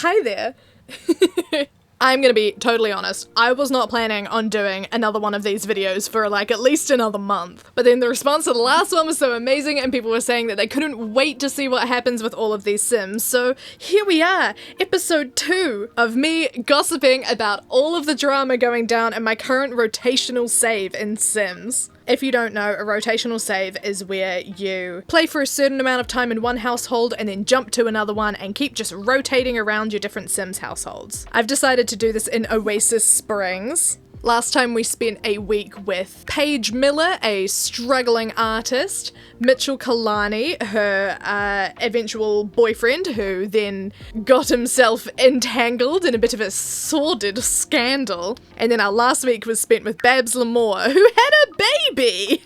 Hi there. I'm gonna be totally honest, I was not planning on doing another one of these videos for like at least another month. But then the response to the last one was so amazing and people were saying that they couldn't wait to see what happens with all of these Sims. So here we are, episode 2 of me gossiping about all of the drama going down in my current rotational save in Sims. If you don't know, a rotational save is where you play for a certain amount of time in one household and then jump to another one and keep just rotating around your different Sims households. I've decided to do this in Oasis Springs. Last time we spent a week with Paige Miller, a struggling artist, Mitchell Kalani, her eventual boyfriend, who then got himself entangled in a bit of a sordid scandal, and then our last week was spent with Babs Lamore, who had a baby!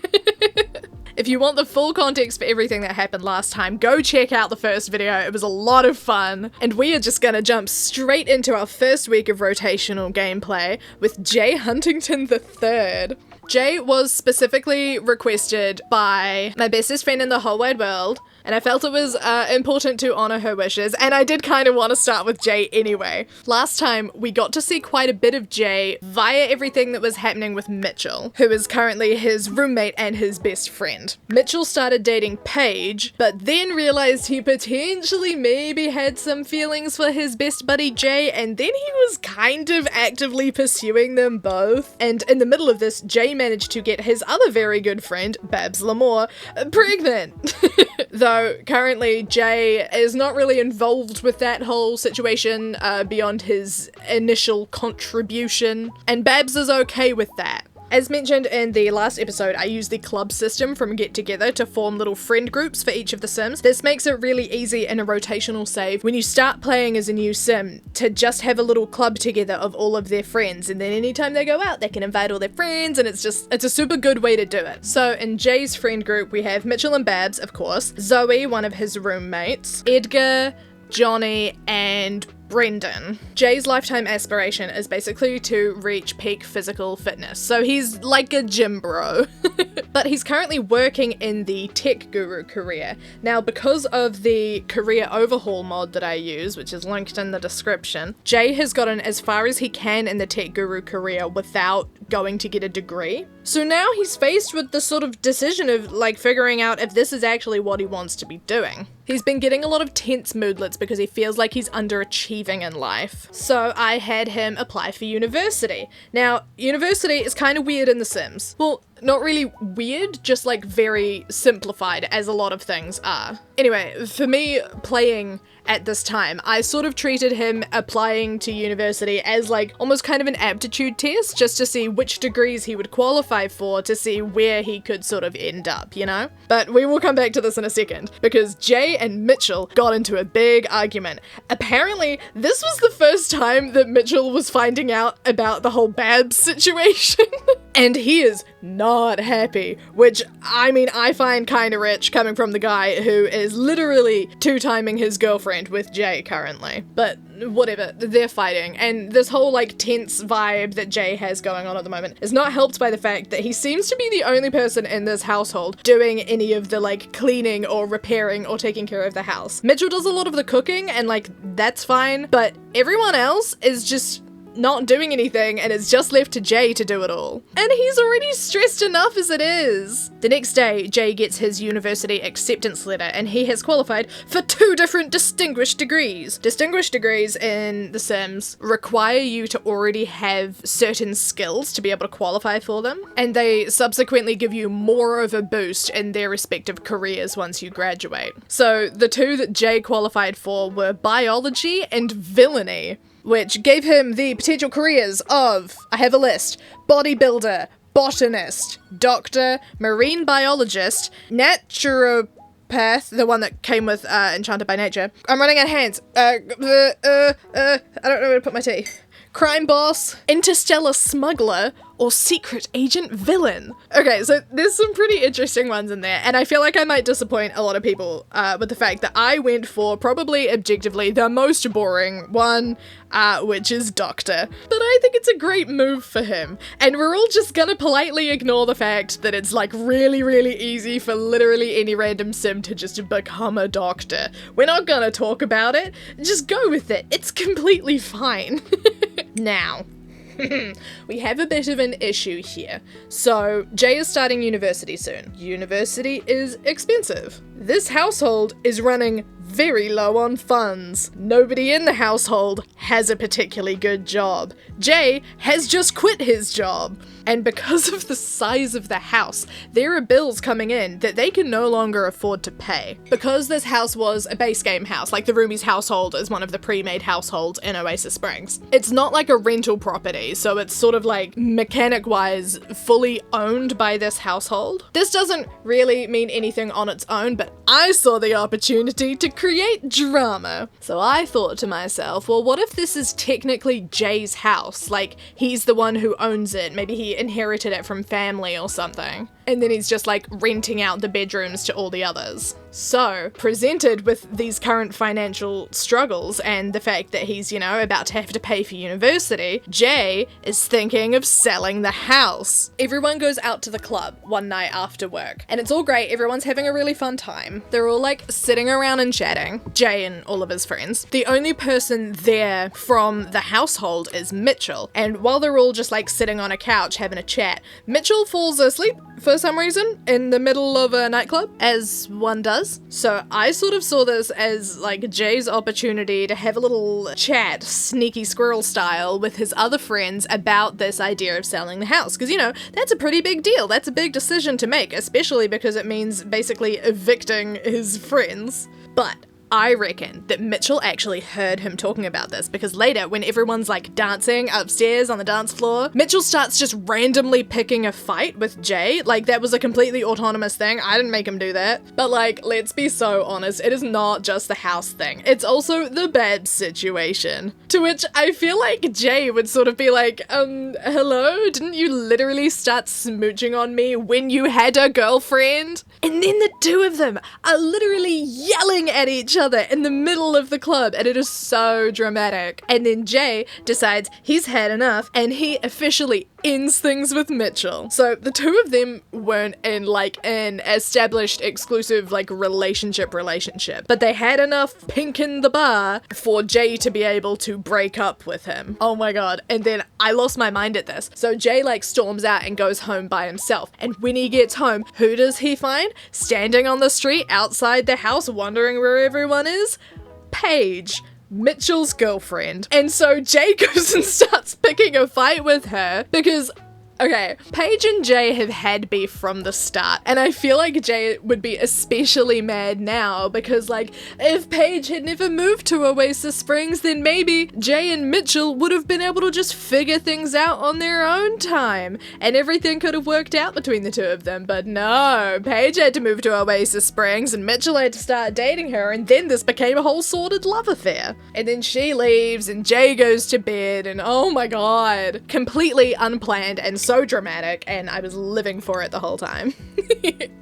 If you want the full context for everything that happened last time, go check out the first video. It was a lot of fun. And we are just gonna jump straight into our first week of rotational gameplay with Jay Huntington III. Jay was specifically requested by my bestest friend in the whole wide world, and I felt it was important to honor her wishes, and I did kind of want to start with Jay anyway. Last time, we got to see quite a bit of Jay via everything that was happening with Mitchell, who is currently his roommate and his best friend. Mitchell started dating Paige, but then realized he potentially maybe had some feelings for his best buddy Jay, and then he was kind of actively pursuing them both. And in the middle of this, Jay managed to get his other very good friend, Babs Lamore, pregnant. Though currently Jay is not really involved with that whole situation beyond his initial contribution, and Babs is okay with that. As mentioned in the last episode, I use the club system from Get Together to form little friend groups for each of the Sims. This makes it really easy in a rotational save when you start playing as a new Sim to just have a little club together of all of their friends, and then anytime they go out they can invite all their friends, and it's a super good way to do it. So in Jay's friend group we have Mitchell and Babs, of course, Zoe, one of his roommates, Edgar, Johnny, and Brendan. Jay's lifetime aspiration is basically to reach peak physical fitness, so he's like a gym bro. But he's currently working in the tech guru career. Now, because of the career overhaul mod that I use, which is linked in the description, Jay has gotten as far as he can in the tech guru career without going to get a degree. So now he's faced with the sort of decision of like figuring out if this is actually what he wants to be doing. He's been getting a lot of tense moodlets because he feels like he's underachieving in life. So I had him apply for university. Now, university is kind of weird in The Sims. Well, not really weird, just like very simplified, as a lot of things are. Anyway, for me playing at this time, I sort of treated him applying to university as like almost kind of an aptitude test, just to see which degrees he would qualify for, to see where he could sort of end up, you know? But we will come back to this in a second, because Jay and Mitchell got into a big argument. Apparently, this was the first time that Mitchell was finding out about the whole Babs situation. And he is not happy, which, I mean, I find kind of rich coming from the guy who is literally two-timing his girlfriend with Jay currently. But whatever, they're fighting, and this whole like tense vibe that Jay has going on at the moment is not helped by the fact that he seems to be the only person in this household doing any of the like cleaning or repairing or taking care of the house. Mitchell does a lot of the cooking, and like that's fine, but everyone else is just not doing anything, and it's just left to Jay to do it all. And he's already stressed enough as it is. The next day, Jay gets his university acceptance letter, and he has qualified for 2 different distinguished degrees. Distinguished degrees in The Sims require you to already have certain skills to be able to qualify for them, and they subsequently give you more of a boost in their respective careers once you graduate. So the 2 that Jay qualified for were biology and villainy, which gave him the potential careers of, I have a list, bodybuilder, botanist, doctor, marine biologist, naturopath, the one that came with Enchanted by Nature. I'm running out of hands. I don't know where to put my tea. crime boss, interstellar smuggler, or secret agent villain? Okay, so there's some pretty interesting ones in there, and I feel like I might disappoint a lot of people with the fact that I went for probably objectively the most boring one, which is Doctor. But I think it's a great move for him, and we're all just gonna politely ignore the fact that it's like really, really easy for literally any random sim to just become a doctor. We're not gonna talk about it, just go with it. It's completely fine. Now, we have a bit of an issue here. So, Jay is starting university soon. University is expensive. This household is running very low on funds. Nobody in the household has a particularly good job. Jay has just quit his job. And because of the size of the house, there are bills coming in that they can no longer afford to pay. Because this house was a base game house, like the Ruby's household is one of the pre-made households in Oasis Springs. It's not like a rental property, so it's sort of like mechanic-wise fully owned by this household. This doesn't really mean anything on its own, but I saw the opportunity to create drama. So I thought to myself, well, what if this is technically Jay's house? Like, he's the one who owns it. Maybe he inherited it from family or something. And then he's just like renting out the bedrooms to all the others. So, presented with these current financial struggles and the fact that he's, you know, about to have to pay for university, Jay is thinking of selling the house. Everyone goes out to the club one night after work, and it's all great, everyone's having a really fun time. They're all like sitting around and chatting, Jay and all of his friends. The only person there from the household is Mitchell, and while they're all just like sitting on a couch having a chat, Mitchell falls asleep for some reason in the middle of a nightclub, as one does. So I sort of saw this as like Jay's opportunity to have a little chat, sneaky squirrel style, with his other friends about this idea of selling the house. Because, you know, that's a pretty big deal. That's a big decision to make, especially because it means basically evicting his friends. But I reckon that Mitchell actually heard him talking about this, because later, when everyone's like dancing upstairs on the dance floor, Mitchell starts just randomly picking a fight with Jay. Like, that was a completely autonomous thing. I didn't make him do that. But like, let's be so honest, it is not just the house thing. It's also the bed situation. To which I feel like Jay would sort of be like, hello? Didn't you literally start smooching on me when you had a girlfriend? And then the two of them are literally yelling at each other in the middle of the club, and it is so dramatic. And then Jay decides he's had enough, and he officially ends things with Mitchell. So the two of them weren't in like an established exclusive like relationship, but they had enough pink in the bar for Jay to be able to break up with him. Oh my god. And then I lost my mind at this. So Jay like storms out and goes home by himself, and when he gets home, who does he find standing on the street outside the house wondering where everyone is? Paige, Mitchell's girlfriend. And so Jay goes and starts picking a fight with her because, okay, Paige and Jay have had beef from the start, and I feel like Jay would be especially mad now because, like, if Paige had never moved to Oasis Springs, then maybe Jay and Mitchell would have been able to just figure things out on their own time, and everything could have worked out between the two of them. But no, Paige had to move to Oasis Springs, and Mitchell had to start dating her, and then this became a whole sordid love affair. And then she leaves, and Jay goes to bed, and oh my god, completely unplanned and so dramatic, and I was living for it the whole time.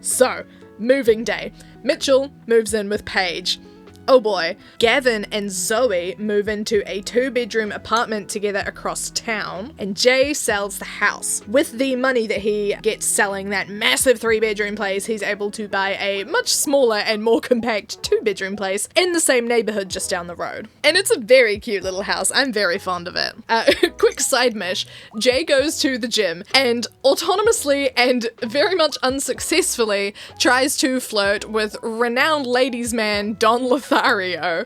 So, moving day. Mitchell moves in with Paige. Oh boy. Gavin and Zoe move into a 2-bedroom apartment together across town, and Jay sells the house. With the money that he gets selling that massive 3-bedroom place, he's able to buy a much smaller and more compact 2-bedroom place in the same neighborhood just down the road. And it's a very cute little house. I'm very fond of it. Quick side mish. Jay goes to the gym and autonomously and very much unsuccessfully tries to flirt with renowned ladies man Don Lothario.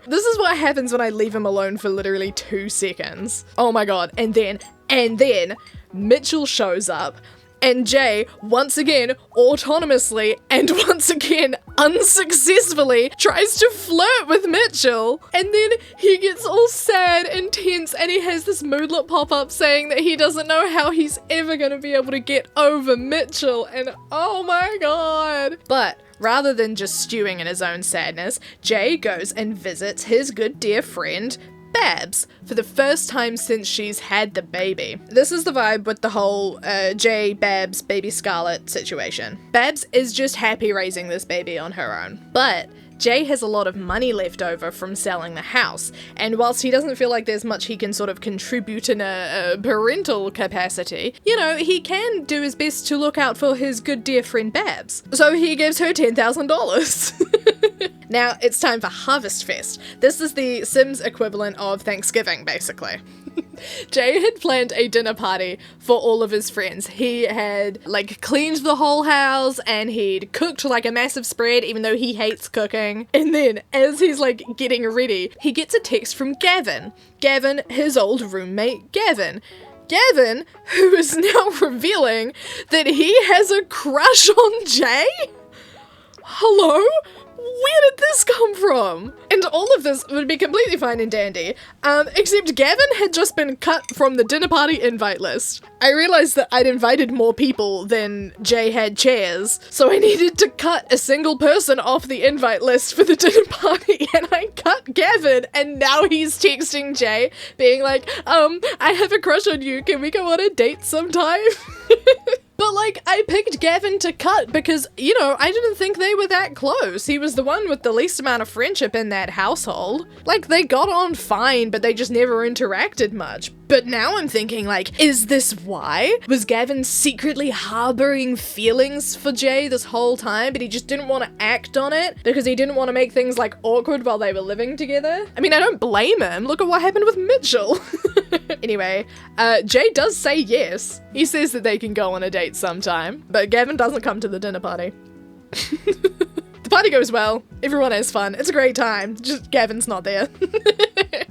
This is what happens when I leave him alone for literally 2 seconds. Oh my god. And then Mitchell shows up, and Jay, once again, autonomously and once again unsuccessfully tries to flirt with Mitchell. And then he gets all sad and tense, and he has this moodlet pop up saying that he doesn't know how he's ever gonna be able to get over Mitchell. And oh my god. But rather than just stewing in his own sadness, Jay goes and visits his good dear friend Babs for the first time since she's had the baby. This is the vibe with the whole Jay, Babs, baby Scarlet situation. Babs is just happy raising this baby on her own, but Jay has a lot of money left over from selling the house, and whilst he doesn't feel like there's much he can sort of contribute in a parental capacity, you know, he can do his best to look out for his good dear friend Babs. So he gives her $10,000. Now it's time for Harvest Fest. This is the Sims equivalent of Thanksgiving, basically. Jay had planned a dinner party for all of his friends. He had like cleaned the whole house and he'd cooked like a massive spread, even though he hates cooking. And then as he's like getting ready, he gets a text from Gavin. Gavin, his old roommate Gavin. Gavin, who is now revealing that he has a crush on Jay? Hello? Where did this come from? And all of this would be completely fine and dandy, except Gavin had just been cut from the dinner party invite list. I realized that I'd invited more people than Jay had chairs, so I needed to cut a single person off the invite list for the dinner party, and I cut Gavin, and now he's texting Jay, being like, I have a crush on you, can we go on a date sometime? But like, I picked Gavin to cut because, you know, I didn't think they were that close. He was the one with the least amount of friendship in that household. Like, they got on fine, but they just never interacted much. But now I'm thinking, like, is this why? Was Gavin secretly harboring feelings for Jay this whole time, but he just didn't want to act on it because he didn't want to make things, like, awkward while they were living together? I mean, I don't blame him. Look at what happened with Mitchell. Anyway, Jay does say yes. He says that they can go on a date sometime, but Gavin doesn't come to the dinner party. The party goes well, everyone has fun, it's a great time, just Gavin's not there.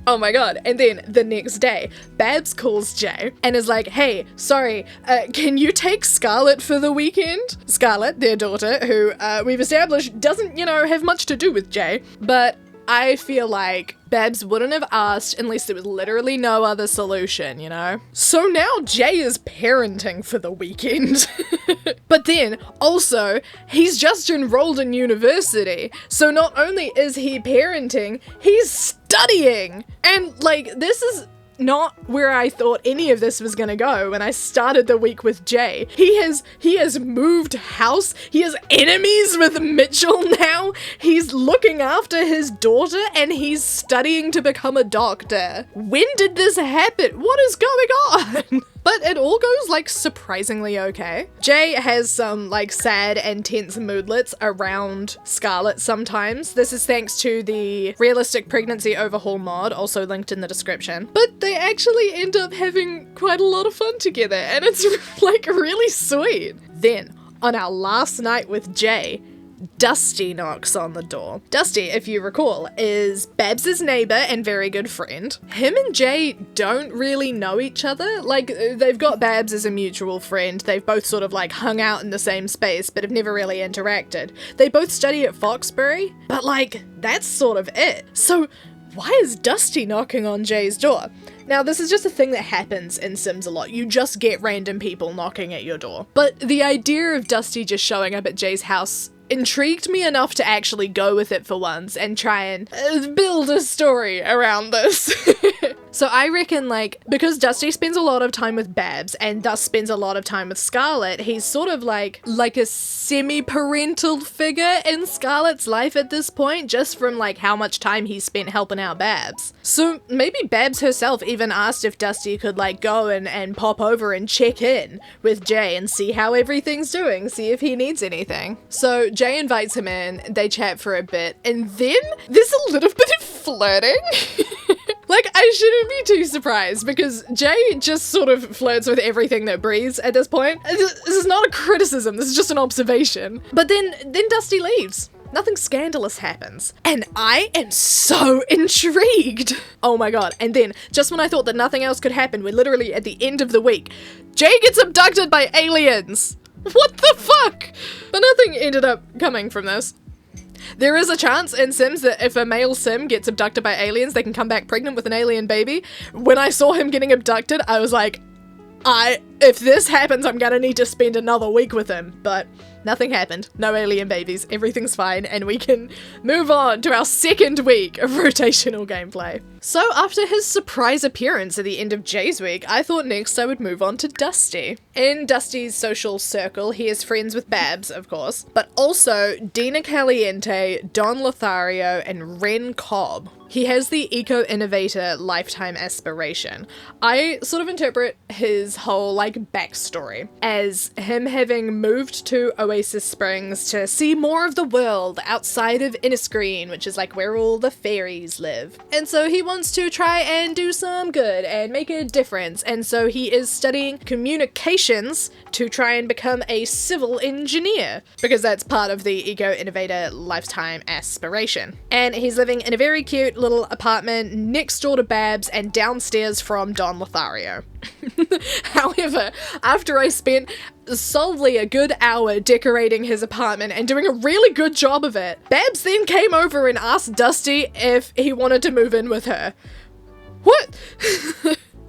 Oh my god, and then the next day, Babs calls Jay and is like, hey, sorry, can you take Scarlet for the weekend? Scarlet, their daughter, who we've established doesn't, you know, have much to do with Jay, but I feel like Babs wouldn't have asked unless there was literally no other solution, you know? So now Jay is parenting for the weekend. But then, also, he's just enrolled in university. So not only is he parenting, he's studying! And, like, this is not where I thought any of this was gonna go when I started the week with Jay. He has moved house, he has enemies with Mitchell now, he's looking after his daughter, and he's studying to become a doctor. When did this happen? What is going on? But it all goes, like, surprisingly okay. Jay has some, like, sad and tense moodlets around Scarlet sometimes. This is thanks to the realistic pregnancy overhaul mod, also linked in the description. But they actually end up having quite a lot of fun together, and it's, like, really sweet. Then, on our last night with Jay, Dusty knocks on the door. Dusty, if you recall, is Babs's neighbor and very good friend. Him and Jay don't really know each other. Like, they've got Babs as a mutual friend. They've both sort of like hung out in the same space, but have never really interacted. They both study at Foxbury, but like, that's sort of it. So why is Dusty knocking on Jay's door? Now, this is just a thing that happens in Sims a lot. You just get random people knocking at your door. But the idea of Dusty just showing up at Jay's house intrigued me enough to actually go with it for once and try and build a story around this. So I reckon, like, because Dusty spends a lot of time with Babs and thus spends a lot of time with Scarlet, he's sort of like a semi-parental figure in Scarlet's life at this point, just from like how much time he's spent helping out Babs. So maybe Babs herself even asked if Dusty could like go and pop over and check in with Jay and see how everything's doing, see if he needs anything. So Jay invites him in, they chat for a bit, and then there's a little bit of flirting. Like, I shouldn't be too surprised because Jay just sort of flirts with everything that breathes at this point. This is not a criticism, this is just an observation. But then Dusty leaves. Nothing scandalous happens. And I am so intrigued. Oh my god. And then, just when I thought that nothing else could happen, we're literally at the end of the week, Jay gets abducted by aliens. What the fuck? But nothing ended up coming from this. There is a chance in Sims that if a male Sim gets abducted by aliens, they can come back pregnant with an alien baby. When I saw him getting abducted, I was like, I if this happens, I'm gonna need to spend another week with him. But nothing happened. No alien babies. Everything's fine, and we can move on to our second week of rotational gameplay. So after his surprise appearance at the end of Jay's week, I thought next I would move on to Dusty. In Dusty's social circle, he is friends with Babs, of course, but also Dina Caliente, Don Lothario, and Ren Cobb. He has the eco-innovator lifetime aspiration. I sort of interpret his whole, like, backstory as him having moved to Oasis Springs to see more of the world outside of Innisgreen, which is, like, where all the fairies live. And so he wants to try and do some good and make a difference, and so he is studying communications to try and become a civil engineer, because that's part of the eco-innovator lifetime aspiration. And he's living in a very cute little apartment next door to Babs and downstairs from Don Lothario. However, after I spent solidly a good hour decorating his apartment and doing a really good job of it, Babs then came over and asked Dusty if he wanted to move in with her. What?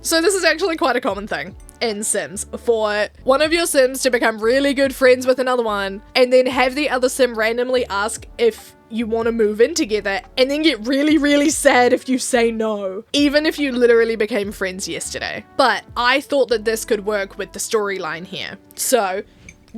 So this is actually quite a common thing in Sims, for one of your Sims to become really good friends with another one and then have the other Sim randomly ask if you want to move in together and then get really, really sad if you say no, even if you literally became friends yesterday. But I thought that this could work with the storyline here. So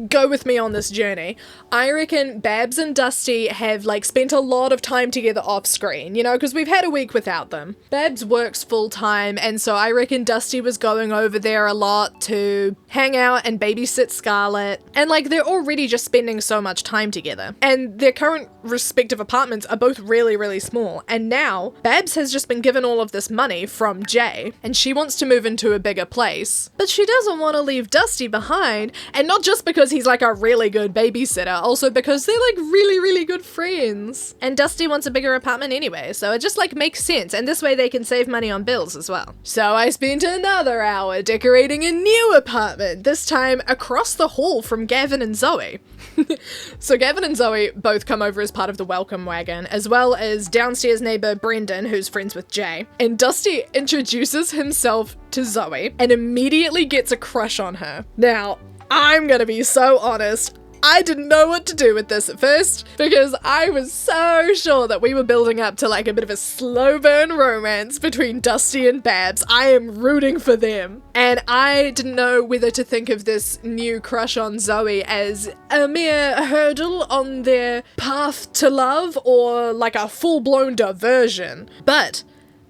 go with me on this journey. I reckon Babs and Dusty have like spent a lot of time together off screen, you know, because we've had a week without them. Babs works full time, and so I reckon Dusty was going over there a lot to hang out and babysit Scarlet, and like they're already just spending so much time together. And their current respective apartments are both really, really small, and now Babs has just been given all of this money from Jay, and she wants to move into a bigger place, but she doesn't want to leave Dusty behind, and not just because he's like a really good babysitter, also because they're like really, really good friends. And Dusty wants a bigger apartment anyway, so it just like makes sense, and this way they can save money on bills as well. So I spent another hour decorating a new apartment, this time across the hall from Gavin and Zoe. So Gavin and Zoe both come over as part of the welcome wagon, as well as downstairs neighbor Brendan, who's friends with Jay. And Dusty introduces himself to Zoe and immediately gets a crush on her. Now, I'm gonna be so honest, I didn't know what to do with this at first, because I was so sure that we were building up to like a bit of a slow burn romance between Dusty and Babs. I am rooting for them. And I didn't know whether to think of this new crush on Zoe as a mere hurdle on their path to love, or like a full-blown diversion. But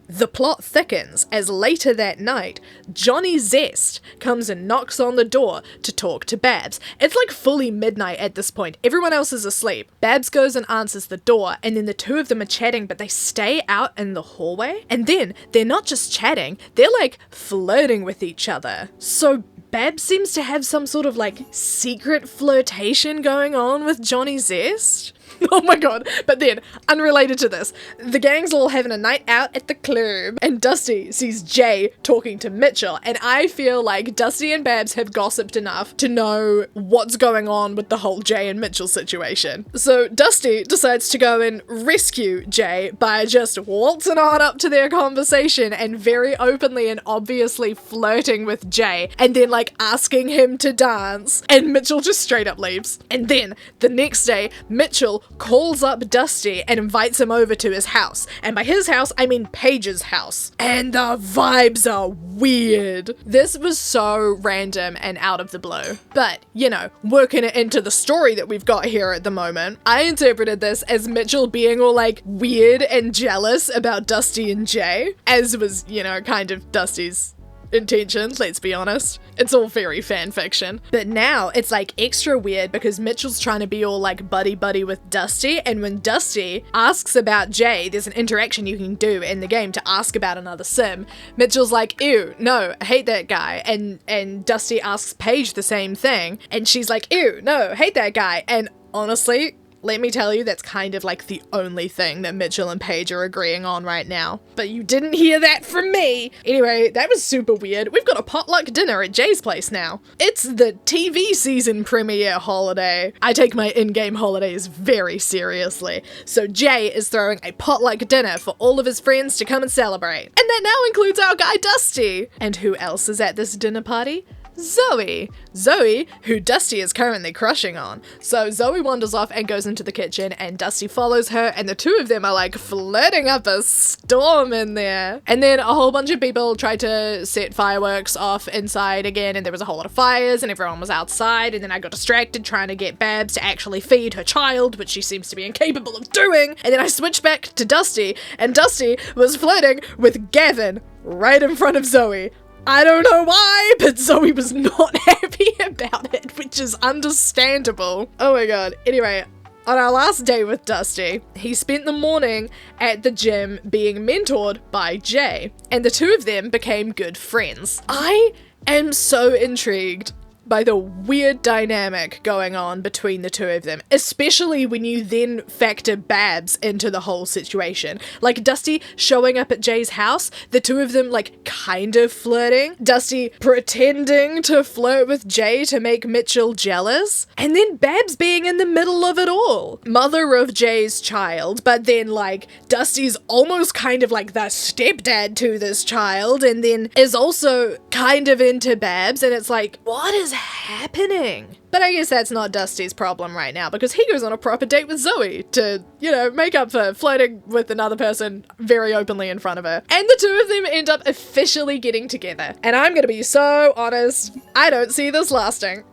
the plot thickens as later that night, Johnny Zest comes and knocks on the door to talk to Babs. It's like fully midnight at this point. Everyone else is asleep. Babs goes and answers the door, and then the two of them are chatting, but they stay out in the hallway. And then they're not just chatting, they're like flirting with each other. So Babs seems to have some sort of like secret flirtation going on with Johnny Zest. Oh my god. But then, unrelated to this, the gang's all having a night out at the club, and Dusty sees Jay talking to Mitchell, and I feel like Dusty and Babs have gossiped enough to know what's going on with the whole Jay and Mitchell situation. So Dusty decides to go and rescue Jay by just waltzing on up to their conversation and very openly and obviously flirting with Jay, and then like asking him to dance, and Mitchell just straight up leaves. And then the next day, Mitchell calls up Dusty and invites him over to his house. And by his house, I mean Paige's house. And the vibes are weird. This was so random and out of the blue. But, you know, working it into the story that we've got here at the moment, I interpreted this as Mitchell being all like weird and jealous about Dusty and Jay, as was, you know, kind of Dusty's intention, let's be honest. It's all very fan fiction. But now it's like extra weird because Mitchell's trying to be all like buddy-buddy with Dusty, and when Dusty asks about Jay, there's an interaction you can do in the game to ask about another sim. Mitchell's like, ew, no, I hate that guy. And Dusty asks Paige the same thing, and she's like, ew, no, hate that guy. And honestly, let me tell you, that's kind of like the only thing that Mitchell and Paige are agreeing on right now. But you didn't hear that from me! Anyway, that was super weird. We've got a potluck dinner at Jay's place now. It's the TV season premiere holiday. I take my in-game holidays very seriously. So Jay is throwing a potluck dinner for all of his friends to come and celebrate. And that now includes our guy Dusty! And who else is at this dinner party? Zoe. Zoe, who Dusty is currently crushing on. So Zoe wanders off and goes into the kitchen, and Dusty follows her, and the two of them are like flirting up a storm in there. And then a whole bunch of people tried to set fireworks off inside again, and there was a whole lot of fires, and everyone was outside, and then I got distracted trying to get Babs to actually feed her child, which she seems to be incapable of doing. And then I switched back to Dusty, and Dusty was flirting with Gavin right in front of Zoe. I don't know why, but Zoe was not happy about it, which is understandable. Oh my god. Anyway, on our last day with Dusty, he spent the morning at the gym being mentored by Jay, and the two of them became good friends. I am so intrigued by the weird dynamic going on between the two of them, especially when you then factor Babs into the whole situation. Like Dusty showing up at Jay's house, the two of them like kind of flirting, Dusty pretending to flirt with Jay to make Mitchell jealous, and then Babs being in the middle of it all. Mother of Jay's child, but then like Dusty's almost kind of like the stepdad to this child, and then is also kind of into Babs, and it's like, what is happening? But I guess that's not Dusty's problem right now, because he goes on a proper date with Zoe to, you know, make up for flirting with another person very openly in front of her. And the two of them end up officially getting together. And I'm gonna be so honest, I don't see this lasting.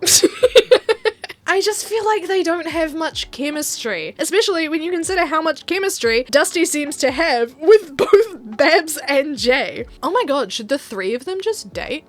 I just feel like they don't have much chemistry, especially when you consider how much chemistry Dusty seems to have with both Babs and Jay. Oh my god, should the three of them just date?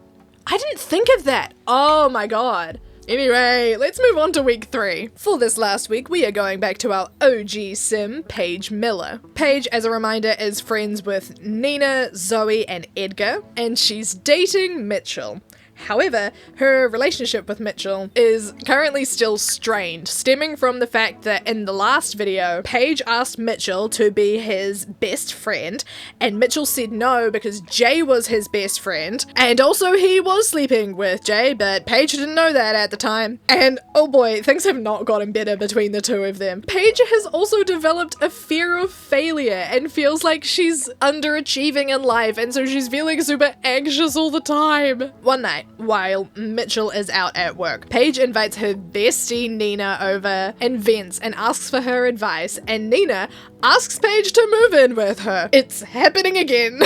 I didn't think of that. Oh my god. Anyway, let's move on to week 3. For this last week, we are going back to our OG sim, Paige Miller. Paige, as a reminder, is friends with Nina, Zoe, and Edgar, and she's dating Mitchell. However, her relationship with Mitchell is currently still strained, stemming from the fact that in the last video, Paige asked Mitchell to be his best friend, and Mitchell said no because Jay was his best friend, and also he was sleeping with Jay, but Paige didn't know that at the time. And oh boy, things have not gotten better between the two of them. Paige has also developed a fear of failure and feels like she's underachieving in life, and so she's feeling super anxious all the time. One night, while Mitchell is out at work, Paige invites her bestie Nina over and vents and asks for her advice, and Nina asks Paige to move in with her. It's happening again.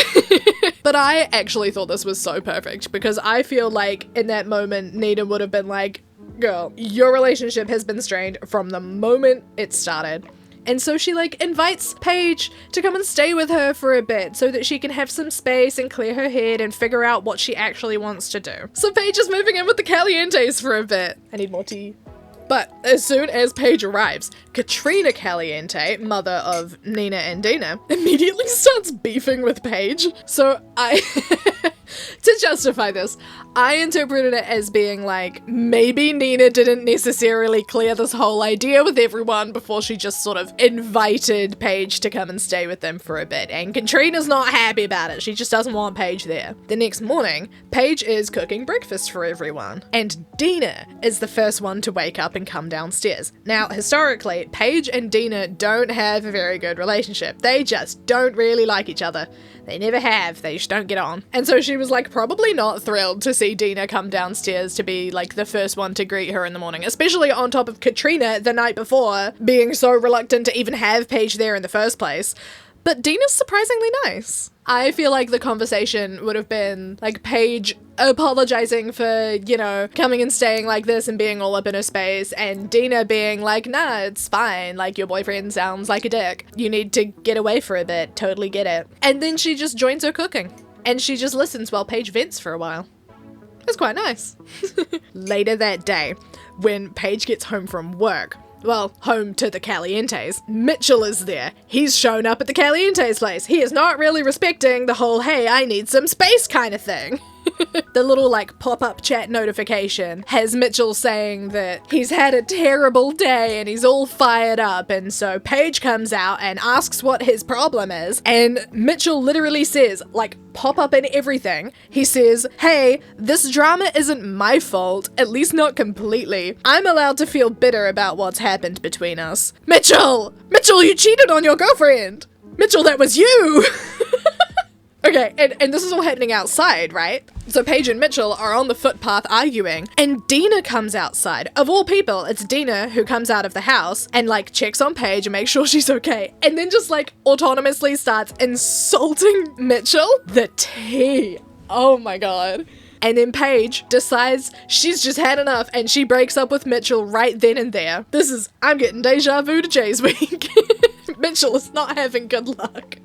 But I actually thought this was so perfect, because I feel like in that moment Nina would have been like, girl, your relationship has been strained from the moment it started. And so she like invites Paige to come and stay with her for a bit so that she can have some space and clear her head and figure out what she actually wants to do. So Paige is moving in with the Calientes for a bit. I need more tea. But as soon as Paige arrives, Katrina Caliente, mother of Nina and Dina, immediately starts beefing with Paige. So to justify this, I interpreted it as being like, maybe Nina didn't necessarily clear this whole idea with everyone before she just sort of invited Paige to come and stay with them for a bit, and Katrina's not happy about it. She just doesn't want Paige there. The next morning, Paige is cooking breakfast for everyone, and Dina is the first one to wake up and come downstairs. Now, historically, Paige and Dina don't have a very good relationship. They just don't really like each other. They never have. They just don't get on. And so she was like probably not thrilled to see Dina come downstairs to be like the first one to greet her in the morning, especially on top of Katrina the night before being so reluctant to even have Paige there in the first place. But Dina's surprisingly nice. I feel like the conversation would have been like Paige apologizing for, you know, coming and staying like this and being all up in her space, and Dina being like, nah, it's fine, like your boyfriend sounds like a dick. You need to get away for a bit, totally get it. And then she just joins her cooking, and she just listens while Paige vents for a while. It's quite nice. Later that day, when Paige gets home from work, well, home to the Calientes, Mitchell is there. He's shown up at the Calientes' place. He is not really respecting the whole, hey, I need some space kind of thing. The little like pop-up chat notification has Mitchell saying that he's had a terrible day and he's all fired up, and so Paige comes out and asks what his problem is, and Mitchell literally says, like pop-up and everything, he says, hey, this drama isn't my fault, at least not completely. I'm allowed to feel bitter about what's happened between us. Mitchell! Mitchell, you cheated on your girlfriend! Mitchell, that was you! Okay, and this is all happening outside, right? So Paige and Mitchell are on the footpath arguing, and Dina comes outside. Of all people, it's Dina who comes out of the house and like checks on Paige and makes sure she's okay, and then just like autonomously starts insulting Mitchell. The tea. Oh my god. And then Paige decides she's just had enough and she breaks up with Mitchell right then and there. I'm getting deja vu to Jay's week. Mitchell is not having good luck.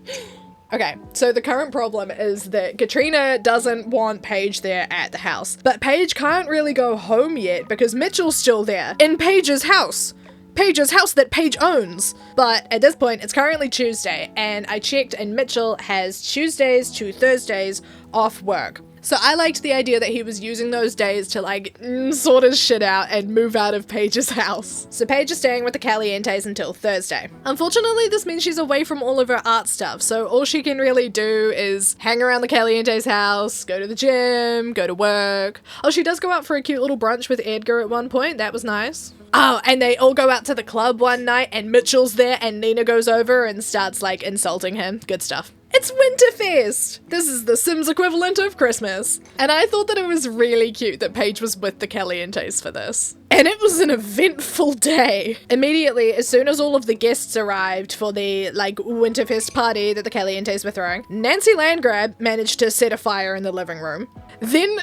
Okay, so the current problem is that Katrina doesn't want Paige there at the house, but Paige can't really go home yet because Mitchell's still there in Paige's house. Paige's house that Paige owns. But at this point, it's currently Tuesday, and I checked and Mitchell has Tuesdays to Thursdays off work. So I liked the idea that he was using those days to like sort his shit out and move out of Paige's house. So Paige is staying with the Calientes until Thursday. Unfortunately, this means she's away from all of her art stuff, so all she can really do is hang around the Calientes' house, go to the gym, go to work. Oh, she does go out for a cute little brunch with Edgar at one point. That was nice. Oh, and they all go out to the club one night and Mitchell's there and Nina goes over and starts like insulting him. Good stuff. It's Winterfest! This is the Sims equivalent of Christmas. And I thought that it was really cute that Paige was with the Calientes for this. And it was an eventful day. Immediately, as soon as all of the guests arrived for the, like, Winterfest party that the Calientes were throwing, Nancy Landgrab managed to set a fire in the living room. Then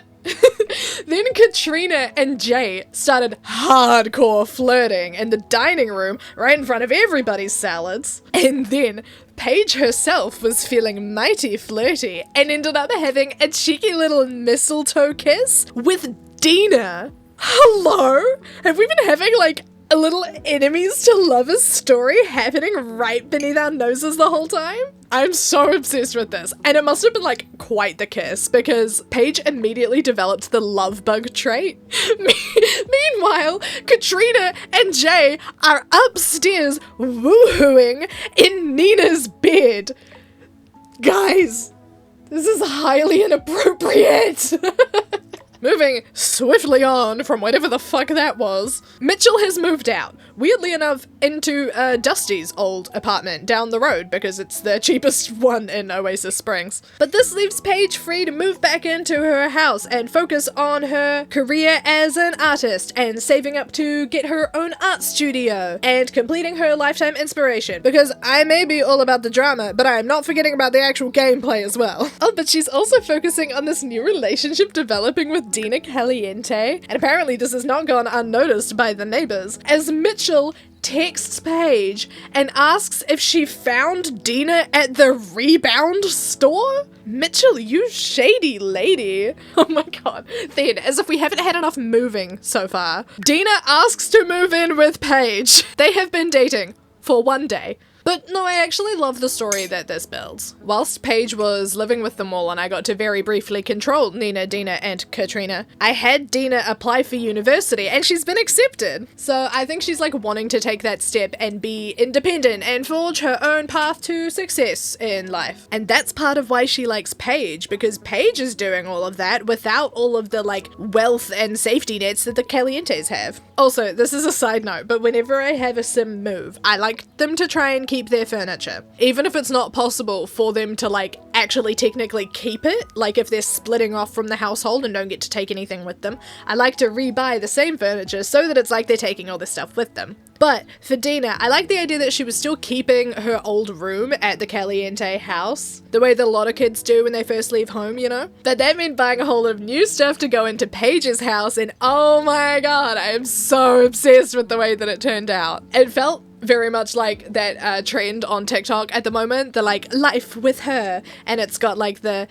Katrina and Jay started hardcore flirting in the dining room right in front of everybody's salads. And then Paige herself was feeling mighty flirty and ended up having a cheeky little mistletoe kiss with Dina. Hello? Have we been having like a little enemies to lovers story happening right beneath our noses the whole time? I'm so obsessed with this. And it must have been like quite the kiss because Paige immediately developed the love bug trait. Meanwhile, Katrina and Jay are upstairs woohooing in Nina's bed. Guys, this is highly inappropriate. Moving swiftly on from whatever the fuck that was, Mitchell has moved out, weirdly enough, into Dusty's old apartment down the road because it's the cheapest one in Oasis Springs. But this leaves Paige free to move back into her house and focus on her career as an artist and saving up to get her own art studio and completing her lifetime inspiration, because I may be all about the drama, but I am not forgetting about the actual gameplay as well. Oh, but she's also focusing on this new relationship developing with Dina Caliente, and apparently this has not gone unnoticed by the neighbors, as Mitchell texts Paige and asks if she found Dina at the Rebound store? Mitchell, you shady lady. Oh my god. Then, as if we haven't had enough moving so far, Dina asks to move in with Paige. They have been dating for one day. But no, I actually love the story that this builds. Whilst Paige was living with them all and I got to very briefly control Nina, Dina, and Katrina, I had Dina apply for university and she's been accepted. So I think she's like wanting to take that step and be independent and forge her own path to success in life. And that's part of why she likes Paige, because Paige is doing all of that without all of the like wealth and safety nets that the Calientes have. Also, this is a side note, but whenever I have a sim move, I like them to try and keep their furniture. Even if it's not possible for them to like actually technically keep it, like if they're splitting off from the household and don't get to take anything with them, I like to rebuy the same furniture so that it's like they're taking all this stuff with them. But for Dina, I like the idea that she was still keeping her old room at the Caliente house, the way that a lot of kids do when they first leave home, you know? But that meant buying a whole lot of new stuff to go into Paige's house, and oh my god, I am so obsessed with the way that it turned out. It felt very much like that trend on TikTok at the moment, the like life with her, and it's got like the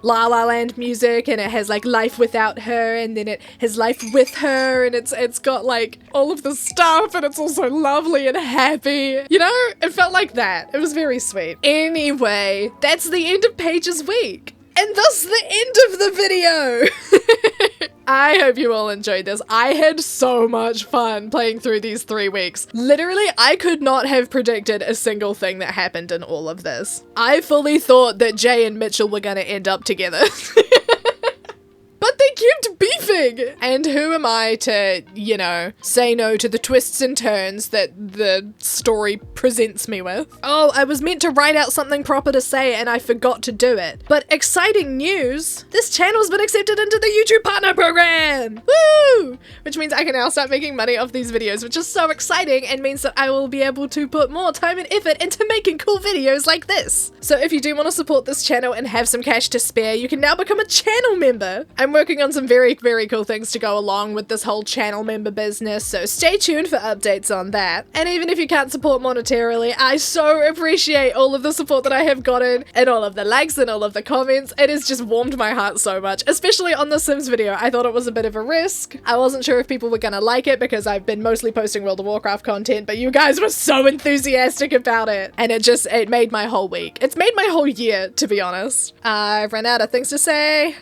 La La Land music, and it has like life without her, and then it has life with her, and it's got like all of the stuff, and it's also lovely and happy, you know? It felt like that. It was very sweet. Anyway, that's the end of Paige's week. And thus the end of the video! I hope you all enjoyed this. I had so much fun playing through these 3 weeks. Literally, I could not have predicted a single thing that happened in all of this. I fully thought that Jay and Mitchell were gonna end up together. But they kept beefing! moving. And who am I to, you know, say no to the twists and turns that the story presents me with? Oh, I was meant to write out something proper to say and I forgot to do it. But exciting news! This channel's been accepted into the YouTube Partner Program! Woo! Which means I can now start making money off these videos, which is so exciting and means that I will be able to put more time and effort into making cool videos like this. So if you do want to support this channel and have some cash to spare, you can now become a channel member. I'm working on some very, very cool things to go along with this whole channel member business, so stay tuned for updates on that. And even if you can't support monetarily, I so appreciate all of the support that I have gotten and all of the likes and all of the comments. It has just warmed my heart so much, especially on the Sims video. I thought it was a bit of a risk. I wasn't sure if people were gonna like it because I've been mostly posting World of Warcraft content, but you guys were so enthusiastic about it. And it made my whole week. It's made my whole year, to be honest. I've run out of things to say.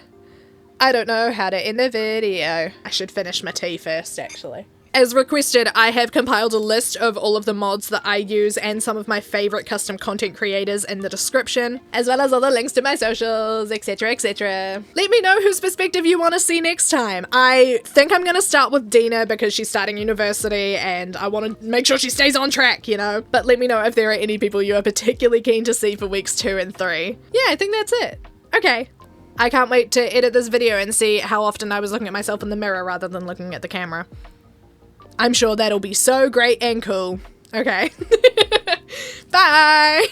I don't know how to end the video. I should finish my tea first, actually. As requested, I have compiled a list of all of the mods that I use and some of my favorite custom content creators in the description, as well as all the links to my socials, etc, etc. Let me know whose perspective you want to see next time. I think I'm gonna start with Dina because she's starting university and I want to make sure she stays on track, you know? But let me know if there are any people you are particularly keen to see for weeks 2 and 3. Yeah, I think that's it. Okay. I can't wait to edit this video and see how often I was looking at myself in the mirror rather than looking at the camera. I'm sure that'll be so great and cool. Okay. Bye!